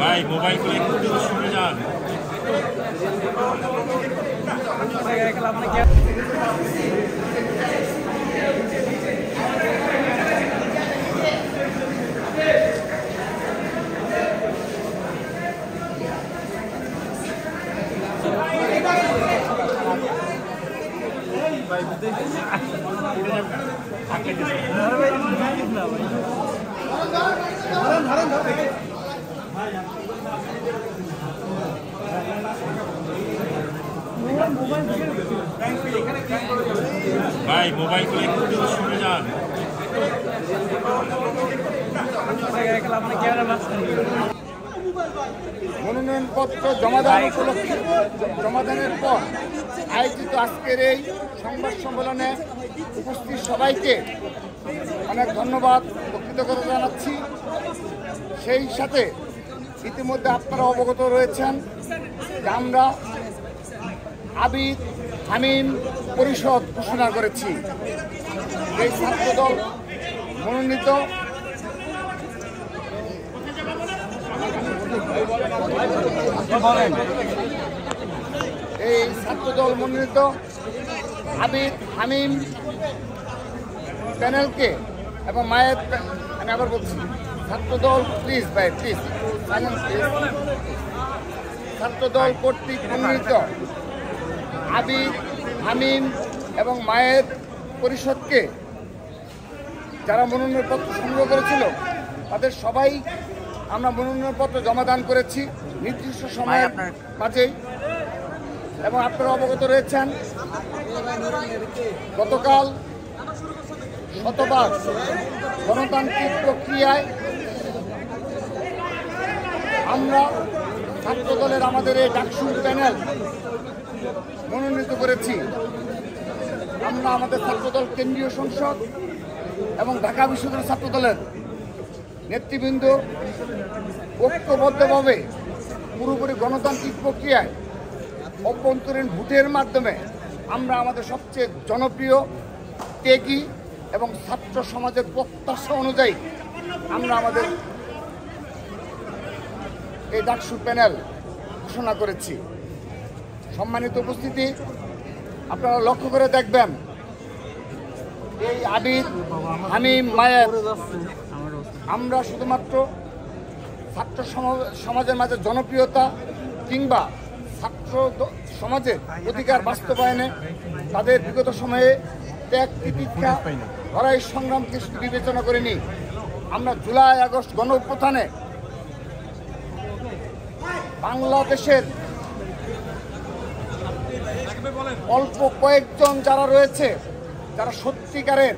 ভাই মোবাইল করে একটু শুনে যান। ভাই মোবাইল করে একটু শুনে যান। মনোনয়নপত্র জমাদানের পর আয়োজিত আজকের এই সংবাদ সম্মেলনে উপস্থিত সবাইকে অনেক ধন্যবাদ ও কৃতজ্ঞতা জানাচ্ছি। সেই সাথে ইতিমধ্যে আপনারা অবগত রয়েছেন যে আমরা আবিদ হামিম পরিষদ ঘোষণা করেছি। এই ছাত্রদল মনোনীত আবিদ হামিম প্যানেলকে এবং মায়ের আমি আবার বলছি ছাত্রদল প্লিজ ভাই প্লিজ ছাত্রদল কর্তৃক মনোনীত আবিদ হামিম এবং মায়ের পরিষদকে যারা মনোনয়নপত্র সংগ্রহ করেছিল তাদের সবাই আমরা মনোনয়নপত্র জমাদান করেছি নির্দিষ্ট সময়ের মাঝেই। এবং আপনারা অবগত রয়েছেন গতকাল শতভাগ গণতান্ত্রিক প্রক্রিয়ায় আমরা ছাত্রদলের আমাদের এই ডাকসুর প্যানেল মনোনীত করেছি। আমরা আমাদের ছাত্রদল কেন্দ্রীয় সংসদ এবং ঢাকা বিশ্ববিদ্যালয় ছাত্রদলের নেতৃবৃন্দ ঐক্যবদ্ধভাবে পুরোপুরি গণতান্ত্রিক প্রক্রিয়ায় অভ্যন্তরীণ ভোটের মাধ্যমে আমরা আমাদের সবচেয়ে জনপ্রিয় ত্যাগী এবং ছাত্র সমাজের প্রত্যাশা অনুযায়ী আমরা আমাদের এই ডাকসু প্যানেল ঘোষণা করেছি। সম্মানিত উপস্থিতি, আপনারা লক্ষ্য করে দেখবেন এই আবিদ হামিম মায়ের আমরা শুধুমাত্র ছাত্র সমাজের মাঝে জনপ্রিয়তা কিংবা ছাত্র সমাজের অধিকার বাস্তবায়নে তাদের বিগত সময়ে ত্যাগ তিতিক্ষা লড়াই সংগ্রামকে শুধু বিবেচনা করিনি, আমরা জুলাই আগস্ট গণ অভ্যুত্থানে বাংলাদেশের অল্প কয়েকজন যারা রয়েছে যারা সত্যিকারের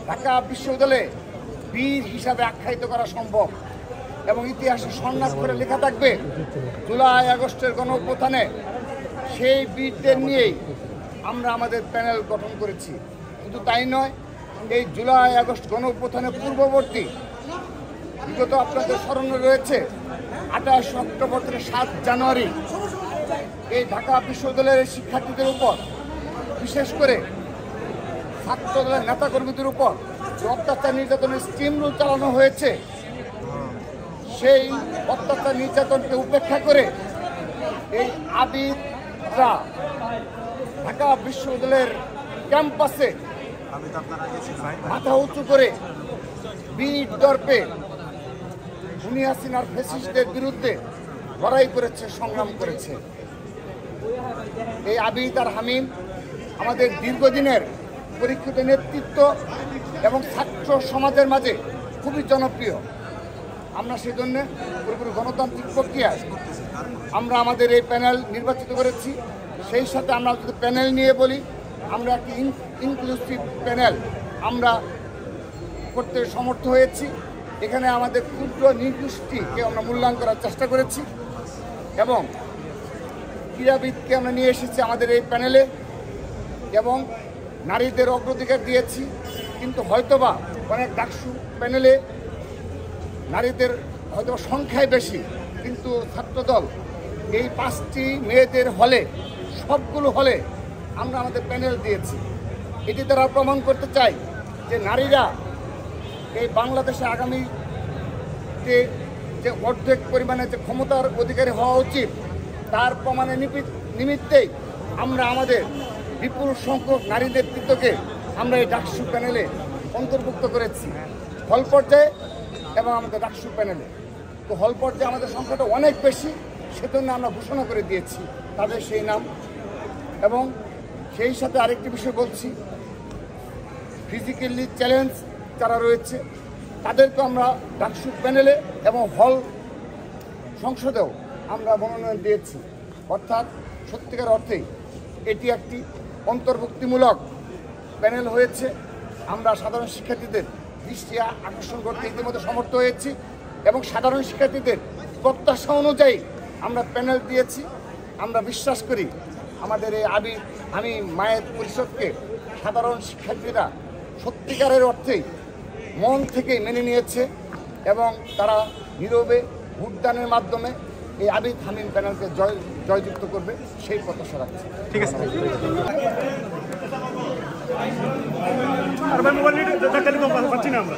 ঢাকা বিশ্ববিদ্যালয়ে বীর হিসাবে আখ্যায়িত করা সম্ভব এবং ইতিহাসে স্বর্ণাক্ষরে লেখা থাকবে জুলাই আগস্টের গণ অভ্যুত্থানে সেই বীরদের নিয়েই আমরা আমাদের প্যানেল গঠন করেছি। কিন্তু তাই নয়, এই জুলাই আগস্ট গণ অভ্যুত্থানের পূর্ববর্তী বিগত আপনাদের স্মরণে রয়েছে 28 অক্টোবর থেকে 7 জানুয়ারি এই ঢাকা বিশ্ববিদ্যালয়ের শিক্ষার্থীদের উপর বিশেষ করে ছাত্রদলের নেতাকর্মীদের উপর যে অত্যাচার নির্যাতনের স্টিম রুল চালানো হয়েছে, সেই অত্যাচার নির্যাতনকে উপেক্ষা করে এই আবিদরা ঢাকা বিশ্ববিদ্যালয়ের ক্যাম্পাসে মাথা উঁচু করে বীর দর্পে খুনি হাসিনার ফ্যাসিস্টদের বিরুদ্ধে লড়াই করেছে, সংগ্রাম করেছে। এই আবিদ আর হামিম আমাদের দীর্ঘদিনের পরীক্ষিত নেতৃত্ব এবং ছাত্র সমাজের মাঝে খুবই জনপ্রিয়। আমরা সেজন্য পুরোপুরি গণতান্ত্রিক প্রক্রিয়ায় আমরা আমাদের এই প্যানেল নির্বাচিত করেছি। সেই সাথে আমরা যদি প্যানেল নিয়ে বলি, আমরা একটি ইনক্লুসিভ প্যানেল আমরা করতে সমর্থ হয়েছি। এখানে আমাদের ক্ষুদ্র নির্দিষ্টিকে আমরা মূল্যায়ন করার চেষ্টা করেছি এবং ক্রীড়াবিদকে আমরা নিয়ে এসেছি আমাদের এই প্যানেলে এবং নারীদের অগ্রাধিকার দিয়েছি। কিন্তু হয়তোবা অনেক ডাকসু প্যানেলে নারীদের হয়তো সংখ্যায় বেশি, কিন্তু ছাত্রদল এই 5টি মেয়েদের হলে সবগুলো হলে আমরা আমাদের প্যানেল দিয়েছি। এটি দ্বারা প্রমাণ করতে চাই যে নারীরা এই বাংলাদেশে আগামী রাষ্ট্রে যে অর্ধেক পরিমাণে যে ক্ষমতার অধিকারী হওয়া উচিত তার প্রমাণের নিমিত্তেই আমরা আমাদের বিপুল সংখ্যক নারী নেতৃত্বকে আমরা এই ডাকসু প্যানেলে অন্তর্ভুক্ত করেছি হল পর্যায়ে এবং আমাদের ডাকসু প্যানেলে। তো হল পর্যায়ে আমাদের সংখ্যাটা অনেক বেশি, সেজন্য আমরা ঘোষণা করে দিয়েছি তাদের সেই নাম। এবং সেই সাথে আরেকটি বিষয় বলছি, ফিজিক্যালি চ্যালেঞ্জ যারা রয়েছে তাদেরকে আমরা ডাকসু প্যানেলে এবং হল সংসদেও আমরা মনোনয়ন দিয়েছি। অর্থাৎ সত্যিকার অর্থেই এটি একটি অন্তর্ভুক্তিমূলক প্যানেল হয়েছে। আমরা সাধারণ শিক্ষার্থীদের দৃষ্টি আকর্ষণ করতে ইতিমধ্যে সমর্থ হয়েছি এবং সাধারণ শিক্ষার্থীদের প্রত্যাশা অনুযায়ী আমরা প্যানেল দিয়েছি। আমরা বিশ্বাস করি আমাদের এই আমি মায়ের পরিষদকে সাধারণ শিক্ষার্থীরা সত্যিকারের অর্থেই মন থেকে মেনে নিয়েছে এবং তারা নীরবে ভোটদানের মাধ্যমে এই আবিদ হামিম প্যানেলকে জয়যুক্ত করবে সেই প্রত্যাশা রাখছে। ঠিক আছে। আর ভাই মোবাইল নিয়ে পাচ্ছি না আমরা।